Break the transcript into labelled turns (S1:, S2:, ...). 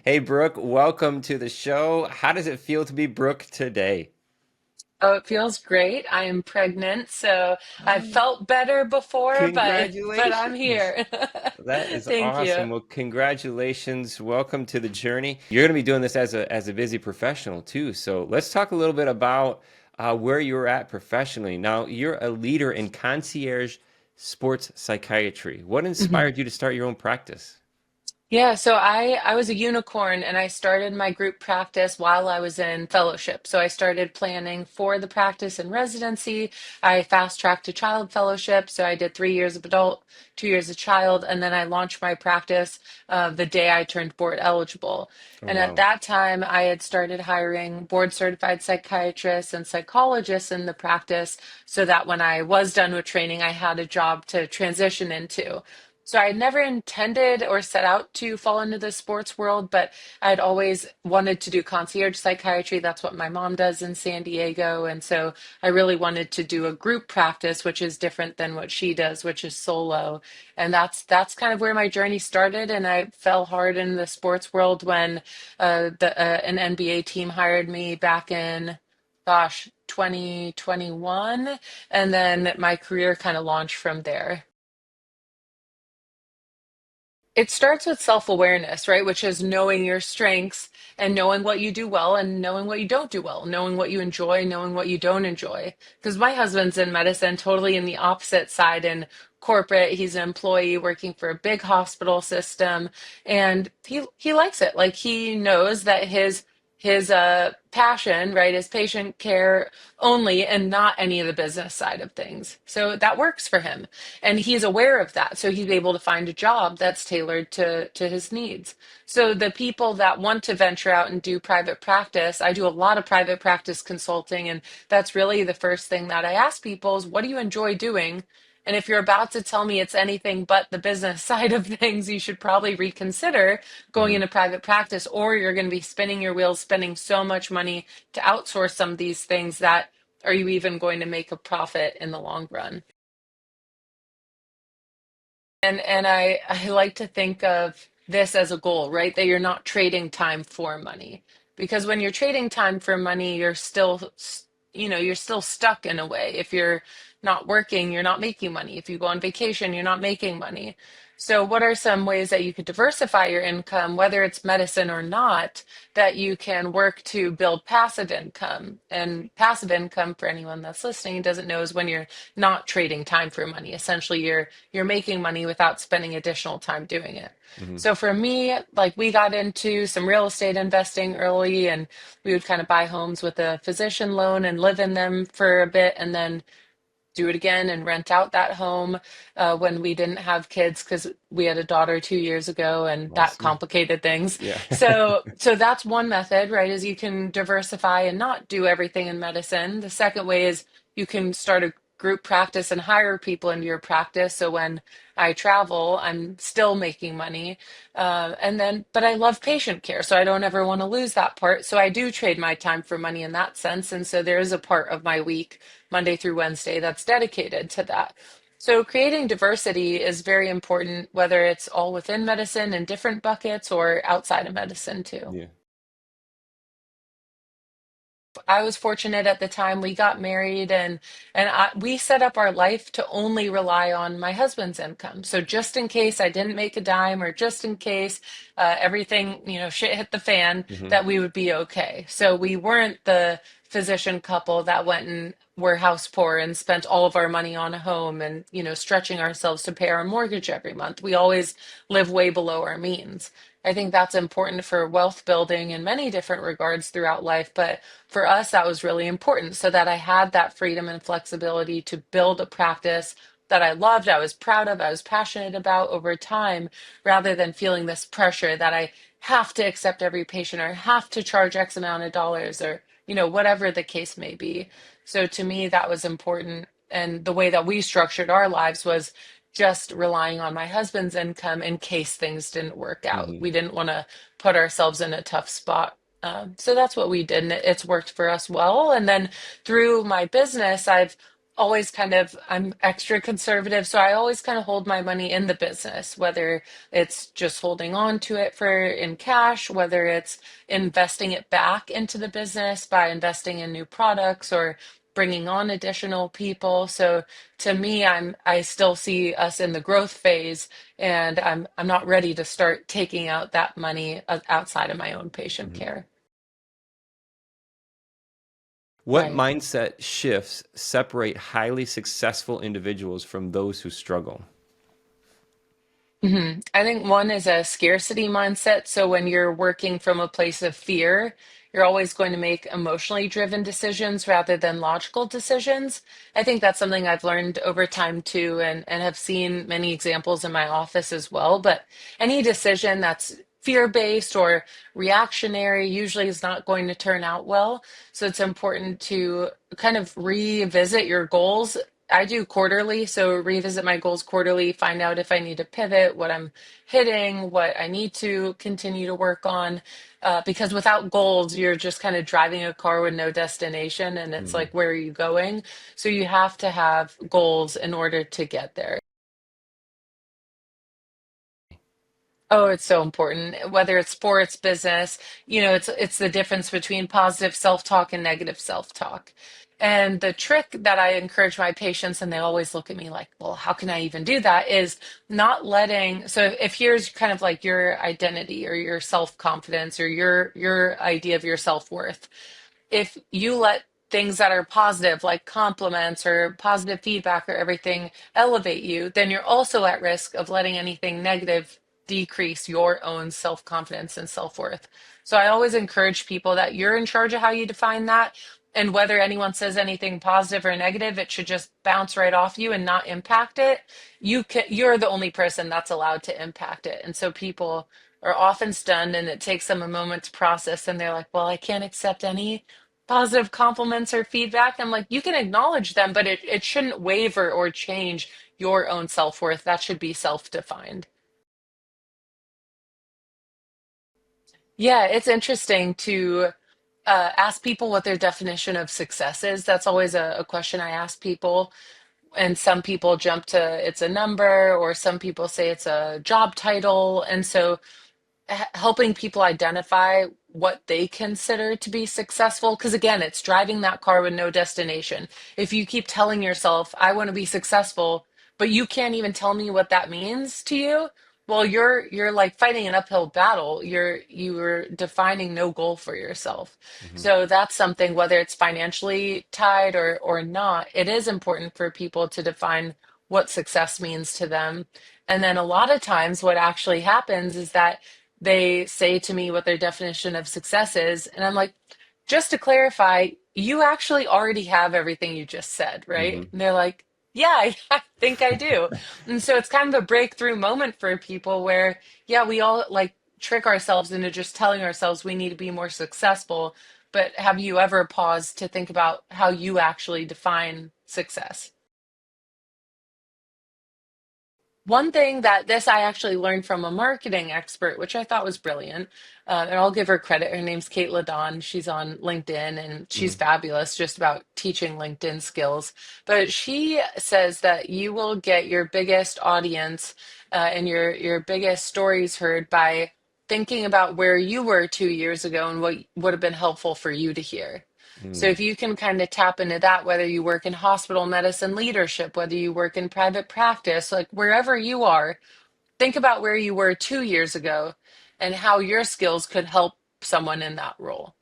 S1: Hey, Brooke, welcome to the show. How does it feel to be Brooke today?
S2: Oh, it feels great. I am pregnant, so I've
S1: Oh,
S2: felt better before, but I'm
S1: congratulations.
S2: here.
S1: That is
S2: Thank you.
S1: awesome. Well, congratulations. Welcome to the journey. You're going to be doing this as a busy professional too. So let's talk a little bit about where you're at professionally. Now, you're a leader in concierge sports psychiatry. What inspired you to start your own practice?
S2: Yeah, so I was a unicorn and I started my group practice while I was in fellowship. So I started planning for the practice in residency. I fast tracked to child fellowship. So I did 3 years of adult, 2 years of child, and then I launched my practice the day I turned board eligible.
S1: Oh,
S2: And at
S1: wow.
S2: that time, I had started hiring board certified psychiatrists and psychologists in the practice so that when I was done with training, I had a job to transition into. So I had never intended or set out to fall into the sports world, but I'd always wanted to do concierge psychiatry. That's what my mom does in San Diego. And so I really wanted to do a group practice, which is different than what she does, which is solo. And that's kind of where my journey started. And I fell hard in the sports world when an NBA team hired me back in, gosh, 2021. And then my career kind of launched from there. It starts with self-awareness, right? Which is knowing your strengths and knowing what you do well and knowing what you don't do well, knowing what you enjoy, knowing what you don't enjoy. Because my husband's in medicine, totally in the opposite side in corporate. He's an employee working for a big hospital system, and he likes it. Like he knows that his passion, right, is patient care only and not any of the business side of things. So that works for him. And he's aware of that. So he's able to find a job that's tailored to his needs. So the people that want to venture out and do private practice, I do a lot of private practice consulting. And that's really the first thing that I ask people is, what do you enjoy doing? And if you're about to tell me it's anything but the business side of things, you should probably reconsider going
S1: Mhm.
S2: into private practice, or you're going to be spinning your wheels, spending so much money to outsource some of these things that are you even going to make a profit in the long run? And I like to think of this as a goal, right? That you're not trading time for money. Because when you're trading time for money, you're still, you're still stuck in a way. If you're not working, you're not making money. If you go on vacation, you're not making money. So, what are some ways that you could diversify your income, whether it's medicine or not, that you can work to build passive income? And passive income, for anyone that's listening, doesn't know, is when you're not trading time for money. Essentially, you're making money without spending additional time doing it.
S1: Mhm.
S2: So for me, like we got into some real estate investing early, and we would kind of buy homes with a physician loan and live in them for a bit and then do it again and rent out that home when we didn't have kids because we had a daughter 2 years ago and that
S1: Awesome.
S2: complicated things.
S1: Yeah.
S2: So that's one method, right? Is you can diversify and not do everything in medicine. The second way is you can start a group practice and hire people into your practice. So when I travel, I'm still making money. But I love patient care, so I don't ever want to lose that part. So I do trade my time for money in that sense. And so there is a part of my week, Monday through Wednesday, that's dedicated to that. So creating diversity is very important, whether it's all within medicine in different buckets or outside of medicine too.
S1: Yeah.
S2: I was fortunate at the time we got married, and we set up our life to only rely on my husband's income. So just in case I didn't make a dime, or just in case everything, shit hit the fan,
S1: Mhm.
S2: that we would be okay. So we weren't the physician couple that went and were house poor and spent all of our money on a home and, stretching ourselves to pay our mortgage every month. We always live way below our means. I think that's important for wealth building in many different regards throughout life, but for us, that was really important so that I had that freedom and flexibility to build a practice that I loved, I was proud of, I was passionate about over time, rather than feeling this pressure that I have to accept every patient or have to charge X amount of dollars or, whatever the case may be. So to me, that was important. And the way that we structured our lives was just relying on my husband's income in case things didn't work out.
S1: Mhm.
S2: We didn't want to put ourselves in a tough spot. So that's what we did, and it's worked for us well. And then through my business, I've always kind of, I'm extra conservative, so I always kind of hold my money in the business, whether it's just holding on to it for in cash, whether it's investing it back into the business by investing in new products or bringing on additional people. So to me, I still see us in the growth phase, and I'm not ready to start taking out that money outside of my own patient
S1: Mhm.
S2: care.
S1: What
S2: Right.
S1: mindset shifts separate highly successful individuals from those who struggle?
S2: I think one is a scarcity mindset. So when you're working from a place of fear, you're always going to make emotionally driven decisions rather than logical decisions. I think that's something I've learned over time too, and have seen many examples in my office as well. But any decision that's fear-based or reactionary usually is not going to turn out well. So it's important to kind of revisit your goals. I do quarterly, so revisit my goals quarterly, find out if I need to pivot, what I'm hitting, what I need to continue to work on. Because without goals, you're just kind of driving a car with no destination, and it's
S1: Mhm.
S2: like, where are you going? So you have to have goals in order to get there. Oh, it's so important. Whether it's sports, business, it's the difference between positive self-talk and negative self-talk. And the trick that I encourage my patients, and they always look at me like, well, how can I even do that? Is not letting, so if here's kind of like your identity or your self-confidence or your idea of your self-worth, if you let things that are positive, like compliments or positive feedback or everything, elevate you, then you're also at risk of letting anything negative decrease your own self confidence and self worth. So I always encourage people that you're in charge of how you define that. And whether anyone says anything positive or negative, it should just bounce right off you and not impact it. You're the only person that's allowed to impact it. And so people are often stunned, and it takes them a moment to process, and they're like, well, I can't accept any positive compliments or feedback. I'm like, you can acknowledge them, but it shouldn't waver or change your own self-worth. That should be self-defined. Yeah, it's interesting to ask people what their definition of success is. That's always a question I ask people. And some people jump to it's a number, or some people say it's a job title. And so helping people identify what they consider to be successful, because again, it's driving that car with no destination. If you keep telling yourself, I want to be successful, but you can't even tell me what that means to you, well, you're like fighting an uphill battle. You're defining no goal for yourself.
S1: Mhm.
S2: So that's something, whether it's financially tied or not, it is important for people to define what success means to them. And then a lot of times what actually happens is that they say to me what their definition of success is. And I'm like, just to clarify, you actually already have everything you just said, right?
S1: Mhm.
S2: And they're like, yeah, I think I do. And so it's kind of a breakthrough moment for people where, yeah, we all like trick ourselves into just telling ourselves we need to be more successful. But have you ever paused to think about how you actually define success? One thing that this I actually learned from a marketing expert, which I thought was brilliant, and I'll give her credit. Her name's 𝗘𝗀𝘀𝗁. She's on LinkedIn, and she's
S1: Mhm.
S2: fabulous just about teaching LinkedIn skills. But she says that you will get your biggest audience and your biggest stories heard by thinking about where you were 2 years ago and what would have been helpful for you to hear. So
S1: Mm.
S2: if you can kind of tap into that, whether you work in hospital medicine leadership, whether you work in private practice, like wherever you are, think about where you were 2 years ago and how your skills could help someone in that role.